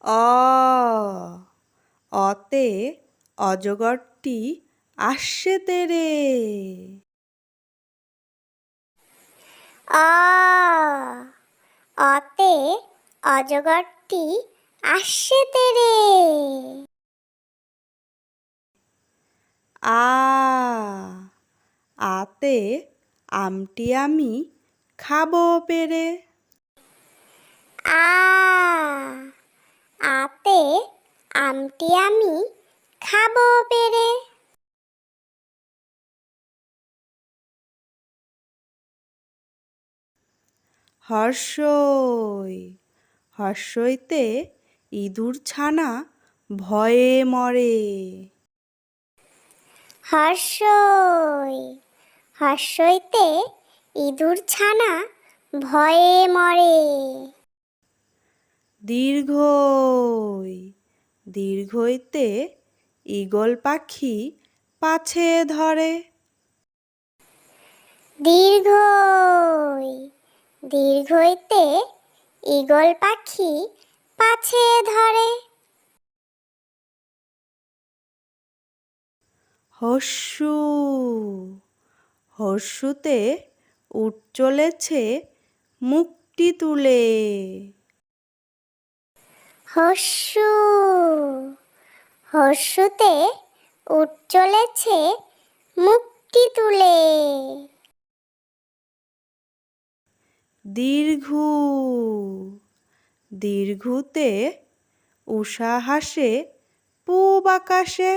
অ অতে অজগরটি আসছে তেরে। অ অতে অজগরটি আসছে তেরে। আ আতে আমটি আমি খাবো পেরে। আ আতে আমটি আমি খাবো পেরে। হর্ষই হর্ষইতে ইঁদুর ছানা ভয়ে মরে। হর্ষই হর্ষইতে ইঁদুর ছানা ভয়ে মরে। দীর্ঘই দীর্ঘইতে ঈগল পাখি পাছে ধরে। দীর্ঘই দীর্ঘইতে ঈগল পাখি পাছে ধরে। হর্ষু হর্ষুতে উট চলেছে মুখটি তুলে। হর্ষু হর্ষুতে উট চলেছে মুখটি তুলে। দীর্ঘু দীর্ঘুতে উষা হাসে পূব আকাশে।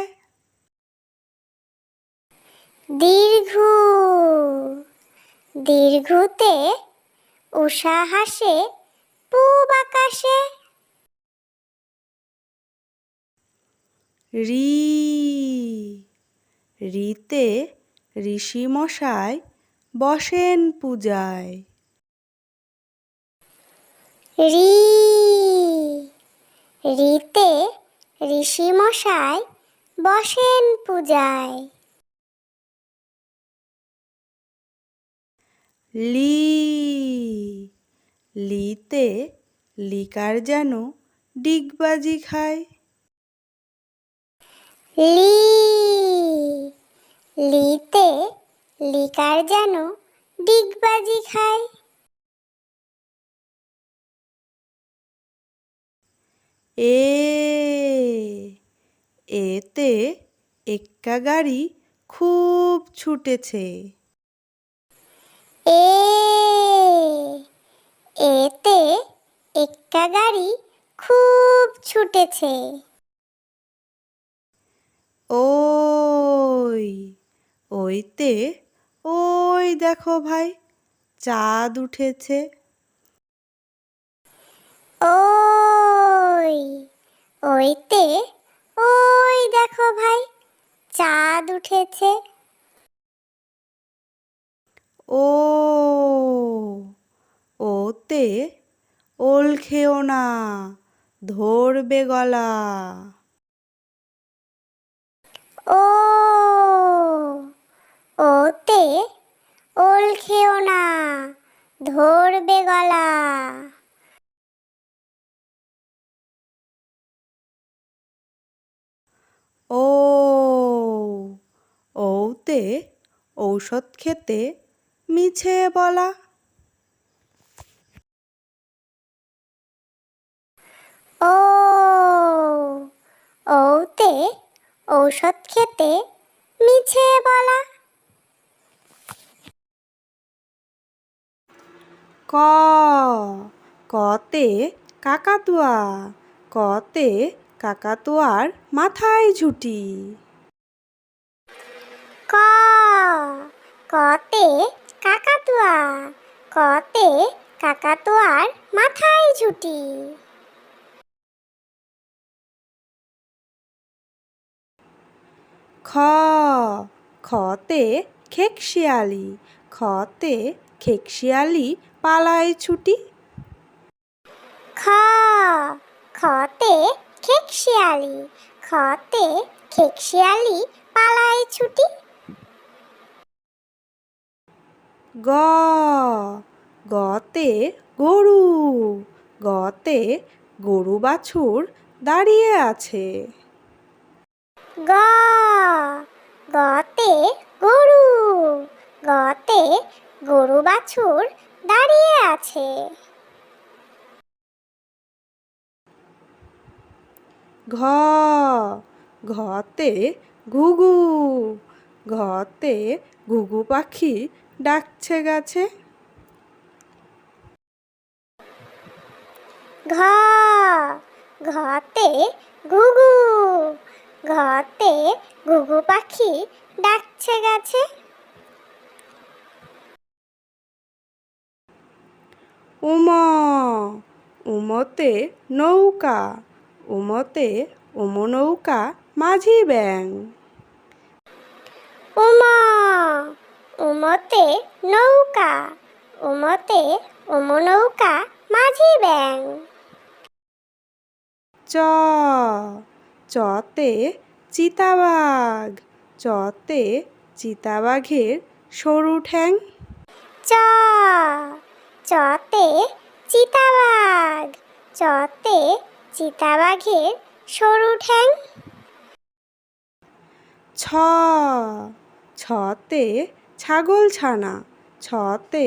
দীর্ঘু দীর্ঘুতে উষা হাসে পূব আকাশে। রি রিতে ঋষি মশাই বসেন পূজায়। রি রিতে ঋষি মশাই বসেন পূজায়। লি লিতে লিকার যেন ডিগবাজি খায়। লি লিতে লিকার যেন ডিগবাজি খায়। এ এতে এক্কা গাড়ি খুব ছুটেছে। এ এতে এক্কা গাড়ি খুব ছুটেছে। ওই ওইতে ওই দেখো ভাই চাঁদ উঠেছে। ওই ওইতে ওই দেখো ভাই চাঁদ উঠেছে। ও ওতে ওল খেও না ধরবে গলা। ও ওতে ওল খেও না ধরবে গলা। ও ওতে ঔষধ খেতে মিছে বলা। ও ওতে ঔষধ খেতে মিছে বলা। ক কতে কাকাতুয়া কতে কাকাতুয়ার মাথায় ঝুঁটি। ক কতে কাকাতুয়া কতে কাকাতুয়ার মাথায় ঝুঁটি। খ খতে খেকশিয়ালি খতে খেকশিয়ালি পালায় ছুটি। খ খতে খেকশিয়ালি খতে খেকশিয়ালি পালায় ছুটি। গ গতে গরু গতে গরু বাছুর দাঁড়িয়ে আছে। গ গতে গরু, গতে গরু বাছুর দাঁড়িয়ে আছে। ঘ ঘতে ঘুঘু, ঘতে ঘুঘু পাখি ডাকছে গাছে। ঘ ঘতে ঘুঘু, ঘতে ঘুঘু পাখি ডাকছে গাছে। উম উমতে নৌকা, উমতে উম নৌকা মাঝি ব্যাং। উমা উমতে নৌকা, উমতে উম নৌকা মাঝি ব্যাং। চ চতে চিতাবাঘ, চতে চিতাবাঘের সরু ঠ্যাং। চ চতে চিতাবাঘ, চতে চিতাবাঘের সরু ঠ্যাং। ছ ছতে ছাগলছানা, ছতে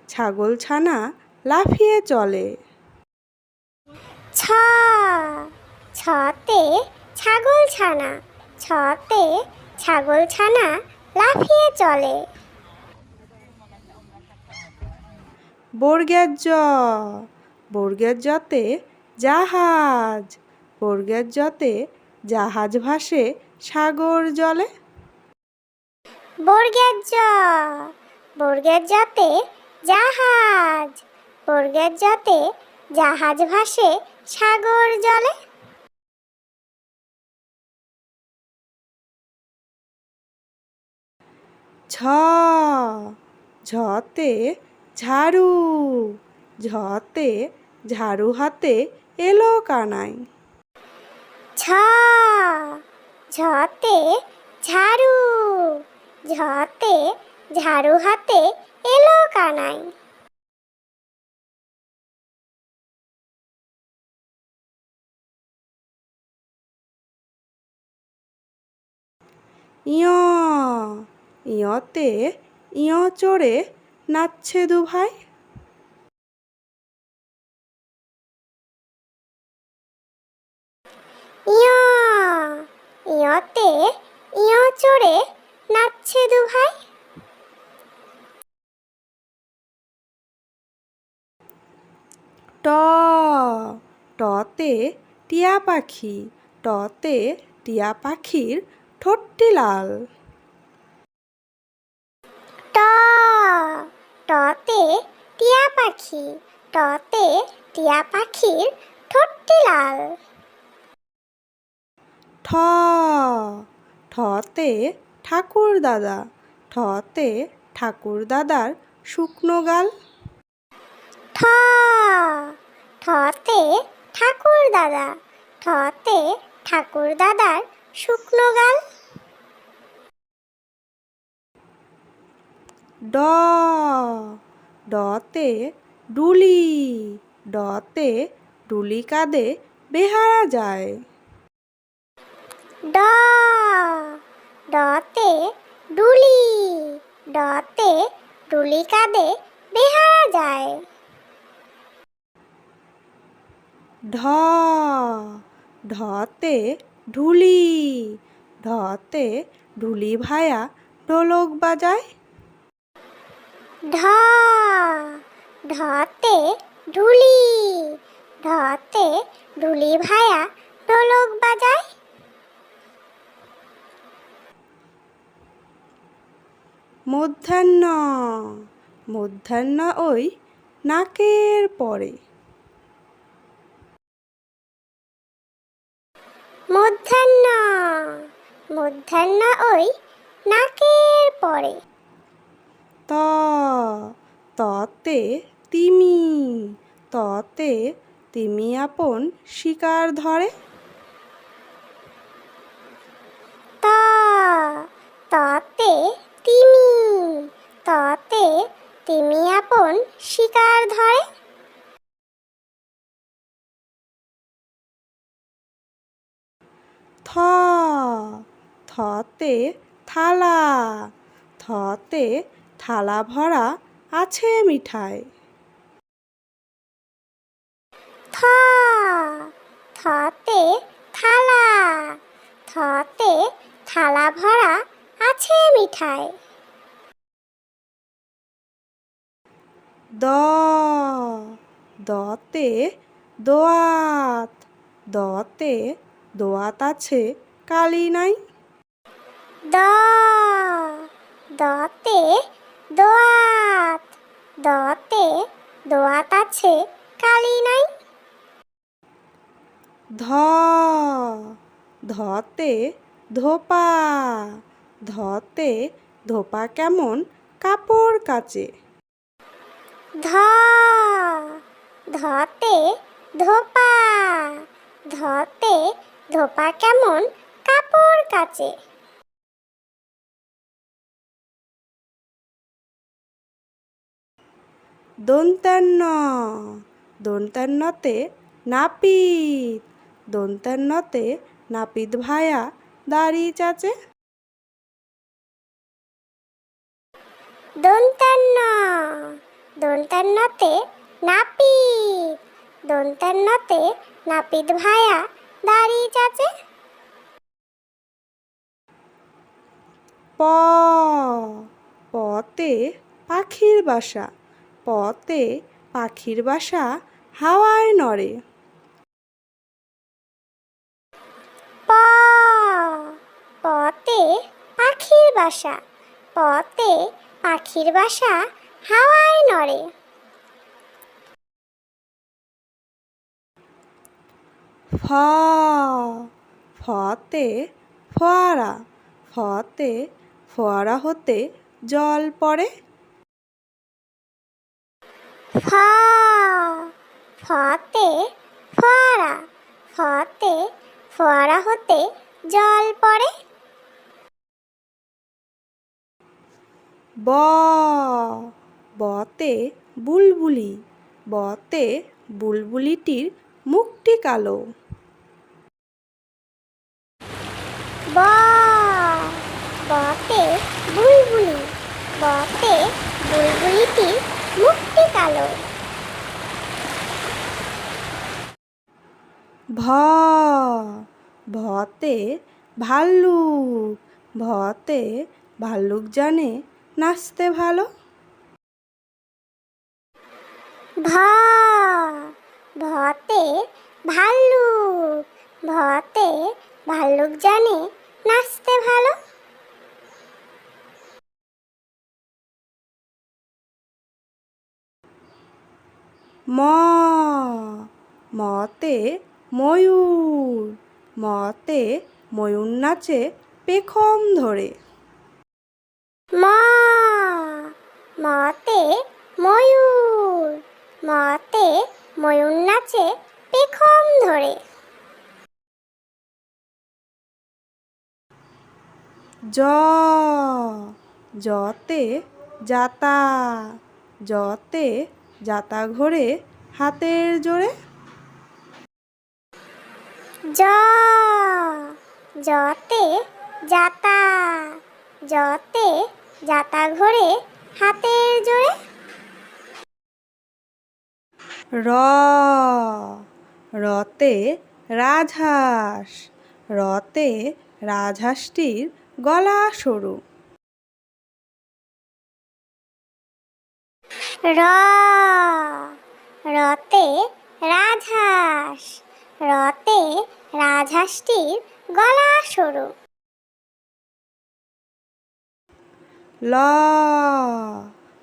ছাগলছানা লাফিয়ে চলে। ছ ছতে ছাগলছানা, ছতে ছাগলছানা লাফিয়ে চলে। বর্গের জ বর্গের জতে জাহাজ, বর্গের জতে জাহাজ ভাসে সাগর জলে। বর্গের জ বর্গের জতে জাহাজ, বর্গের জতে জাহাজ ভাসে সাগর জলে। ঝ ঝতে ঝাড়ু, ঝতে ঝাড়ু হাতে এলো কানাই। ছ ঝতে ঝাড়ু, ঝতে ঝাড়ু হাতে এলো কানাই। ইয় ইয়তে ইয় চড়ে নাচছে দুভাই। ইয় ইয়তে ইয় চড়ে নাচছে দুভাই। ট টতে টিয়া পাখি, টতে টিয়া পাখির ঠোঁটটি লাল। ট টতে টিয়া পাখি, টতে টিয়া পাখির ঠোঁটটি লাল। ঠ ঠতে ঠাকুর দাদা, ঠতে ঠাকুর দাদার শুকনো গাল। ঠ ঠতে ঠাকুর দাদা, ঠতে ঠাকুর দাদার শুকনো গাল। ড ডতে ডুলি, ডতে ডুলি কাঁধে বেহারা যায়। ড ডতে ডুলি, ডতে ডুলি কাঁধে বেহারা যায়। ঢ ঢতে ঢুলি, ঢতে ঢুলি ভায়া ঢোলক বাজায়। ঢ ঢতে ঢুলি, ঢতে ঢুলি ভায়া ঢোলক বাজায়। মধ্যাহ্ন মধ্যাহ্ন ওই নাকের পরে। মধ্যাহ্ন মধ্যাহ্ন ওই নাকের পরে। ত ততে তিমি, ততে তিমি আপন শিকার ধরে। ত ততে তিমি, ততে তিমি আপন শিকার ধরে। থতে থালা, থতে থালা ভরা আছে মিঠাই। থতে থালা, থতে থালা ভরা আছে মিঠাই। দতে দোয়াত, দতে দোয়াত আছে কালি নাই। দতে দোয়াত, দতে দোয়াত আছে কালি নাই। ধতে ধোপা, ধতে ধোপা কেমন কাপড় কাচে। ধতে ধোপা, ধতে ধোপা কেমন কাপড় কাচে। দন্তান্ন, দন্তান্নতে নাপিত, দন্তান্নতে নাপিত ভায়া দাড়ি চাচে। দন্তান্ন, দন্তান্নতে নাপিত, দন্তান্নতে নাপিত ভায়া দাড়ি চাচে। পতে পাখির বাসা, পতে পাখির বাসা হাওয়ায় নড়ে। পতে পাখির বাসা, পতে পাখির বাসা হাওয়ায় নড়ে। ফতে ফোয়ারা, ফতে ফোয়ারা হতে জল পড়ে। ফতে ফোয়ারা, ফতে ফোয়ারা হতে জল পড়ে। বতে বুলবুলি, বতে বুলবুলিটির মুখটি কালো। বতে বুলবুলি, বতে বুলবুলিটির মুখটি কালো। ভতে ভাল্লুক, ভতে ভাল্লুক জানে নাচতে ভালো। ভতে ভাল্লুক, ভতে ভাল্লুক জানে নাচতে ভালো। মতে ময়ূর, মতে ময়ূর নাচে পেখম ধরে। মতে ময়ূর, মতে ময়ূর নাচে পেখম ধরে। জতে যাতা, জতে যাতা ঘোরে হাতের জোরে। জতে যাতা, জতে যাতা ঘোরে হাতের জোরে। রতে রাজহাঁস, রতে রাজহাঁসটির গলা সরু। রতে রাজহাঁস, রতে রাজহাঁসটির গলা সরু।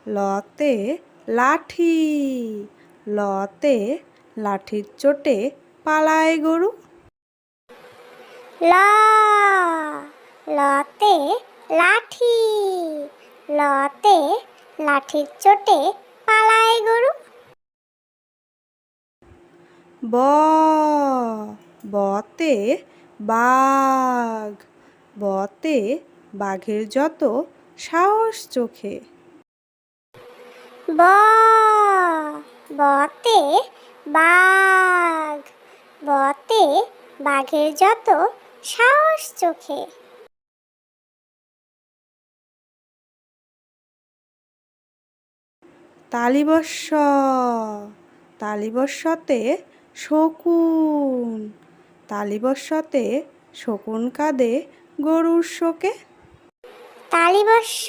লতে লাঠি, লতে লাঠির চোটে পালায় গরু। লতে লাঠি, লতে লাঠির চোটে পালায় গরু। বতে বাঘ, বতে বাঘের যত সাহস চোখে। বতে বাঘ, বতে বাঘের যত সাহস চোখে। তালিবস্য, তালিবস্যতে শকুন, তালিবস্যতে শকুন কাঁদে গরুর শোকে। তালিবস্য,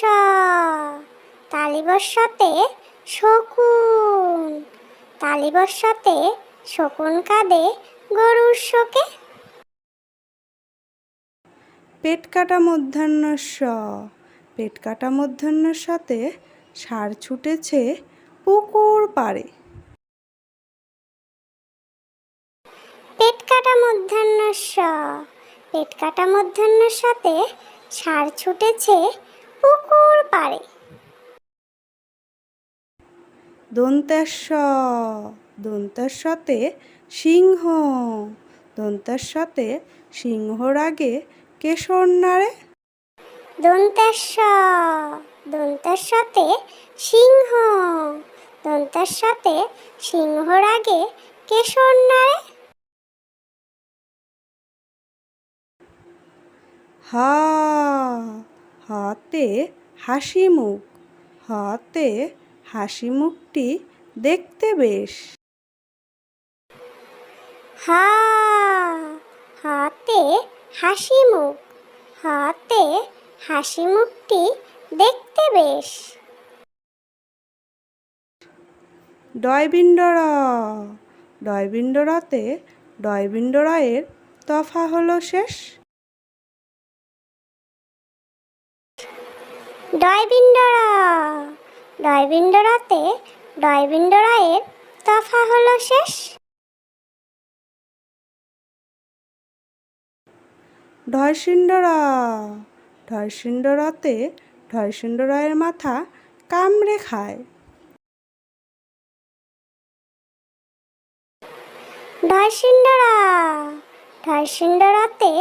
তালিবস্যতে শকুন, তালিবস্যতে শকুন কাঁদে গরুর শোকে। পেট কাটা মধ্যাহ্নস্য, পেট কাটা মধ্যাহ্নস্যতে ষাঁড় ছুটেছে পুকুর পাড়ে। পেট কাটা মধ্যাহ্নস্য, পেট কাটা মধ্যাহ্নস্যতে ষাঁড় ছুটেছে পুকুর পাড়ে। দন্তেশ্ব, দন্তেশ্বতে সিংহ, দন্তেশ্বতে সিংহর আগে কেশর নাড়ে। দন্তেশ্ব, দন্তেশ্বতে সিংহ, দন্তেশ্বতে সিংহর আগে কেশর নাড়ে। হা, হাতে হাসি মুখ, হাতে হাসি মুখটি দেখতে বেশ। হা, হাতে হাসি মুখ, হাতে হাসি মুখটি দেখতে বেশ। ডয়বিন্ডর, ডয়বিন্ডরতে ডয়বিন্ডরায়ের তফা হলো শেষ। ডয়বিন্ডরা, ডয়বিন্ডরাতে ডয়বিন্ডরায়ের তফা হলো শেষ। ঢয়সিন্ডরা, ঢয়সিন্ডরাতে ঢয়সিন্ডরায়ের মাথা কামড়ে খায়। ঢয়সিন্ডরা, ঢয়সিন্ডরাতে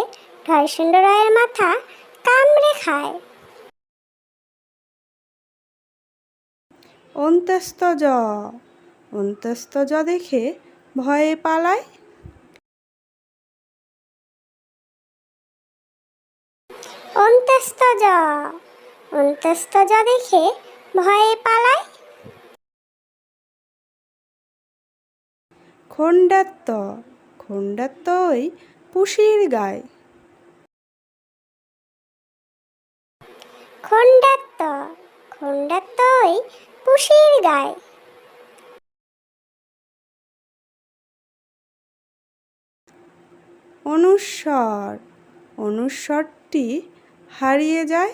ঢয়সিন্ডরায়ের মাথা কামড়ে খায়। অন্ত্যস্তজ, অন্ত্যস্তজ দেখে ভয়ে পালায়। অন্ত্যস্তজ, অন্ত্যস্তজ দেখে ভয়ে পালায়। খণ্ডাত্ত, খণ্ডাত্ত ওই পুষির গায়। খণ্ডাত্ত, খণ্ডাত্ত ওই পুষির গায়। অনুস্বর, অনুস্বরটি হারিয়ে যায়।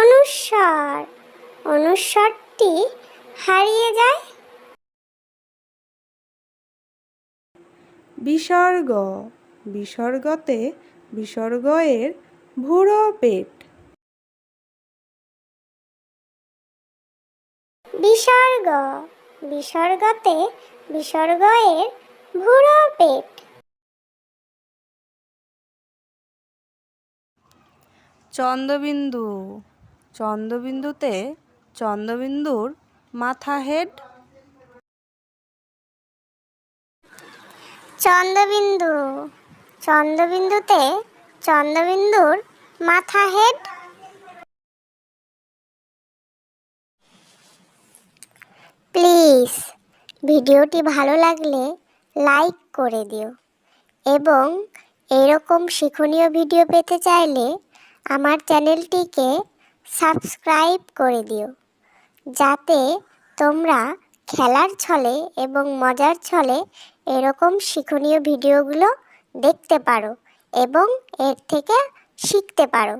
অনুস্বর, অনুস্বরটি হারিয়ে যায়। বিসর্গ, বিসর্গতে বিসর্গ এর ভুরো পেট। বিসর্গ, বিসর্গতে বিসর্গ এর ভুরো পেট। চন্দ্রবিন্দু, চন্দ্রবিন্দুতে চন্দ্রবিন্দুর মাথা হেড। চন্দ্রবিন্দু, চন্দ্রবিন্দুতে চন্দ্রবিন্দুর মাথা হেড। প্লিজ ভিডিওটি ভালো লাগলে লাইক করে দিও এবং এরকম শিক্ষণীয় ভিডিও পেতে চাইলে আমার চ্যানেলটিকে সাবস্ক্রাইব করে দিও, যাতে তোমরা খেলার ছলে এবং মজার ছলে এরকম শিক্ষণীয় ভিডিওগুলো দেখতে পারো এবং এর থেকে শিখতে পারো।